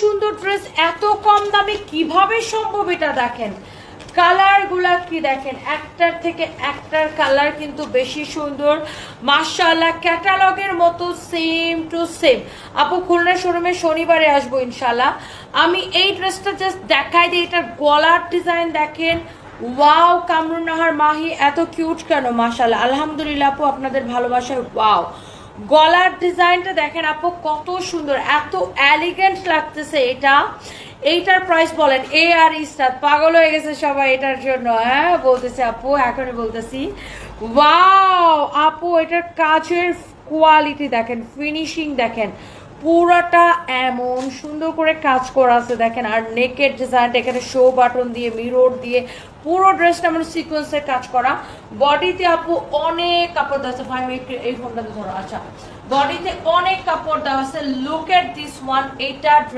সুন্দর ড্রেস এত কম দামে কিভাবে সম্ভব এটা দেখেন। কালারগুলা কি দেখেন, একটার থেকে একটার কালার কিন্তু বেশি সুন্দর মাশাআল্লাহ, ক্যাটালগের মতো সেম টু সেম। আপু খুলনা শোরুমে শনিবারে আসবো ইনশাআল্লাহ। আমি এই ড্রেসটা জাস্ট দেখাই দিই, এটার গলার ডিজাইন দেখেন, ওয়াও। কামরুন নাহার মাহি এত কিউট কেন, মাশাআল্লাহ আলহামদুলিল্লাহ আপু আপনাদের ভালোবাসায়। ওয়াও, গলার ডিজাইনটা দেখেন আপু কত সুন্দর, এত এলিগেন্ট লাগতেছে এটা। এইটার প্রাইস বলেন। এ আর ইস্তাদ পাগল হয়ে গেছে সবাই এটার জন্য, হ্যাঁ বলতেছে আপু, এখনই বলতেছি। ওয়াও আপু, এটার কাজের কোয়ালিটি দেখেন, ফিনিশিং দেখেন, পুরাটা এমন সুন্দর করে কাজ করা আছে দেখেন। আর নেকের ডিজাইনটা এখানে শো বাটন দিয়ে, মিরর দিয়ে পুরো ড্রেসটা মানে সিকোয়েন্সের কাজ করা। বডিতে আপু অনেক কাপড় দেওয়া আছে। ভাই এই ফোনটাতে ধরো। আচ্ছা, বডিতে অনেক কাপড় দেওয়া আছে। Look at this one. এইটা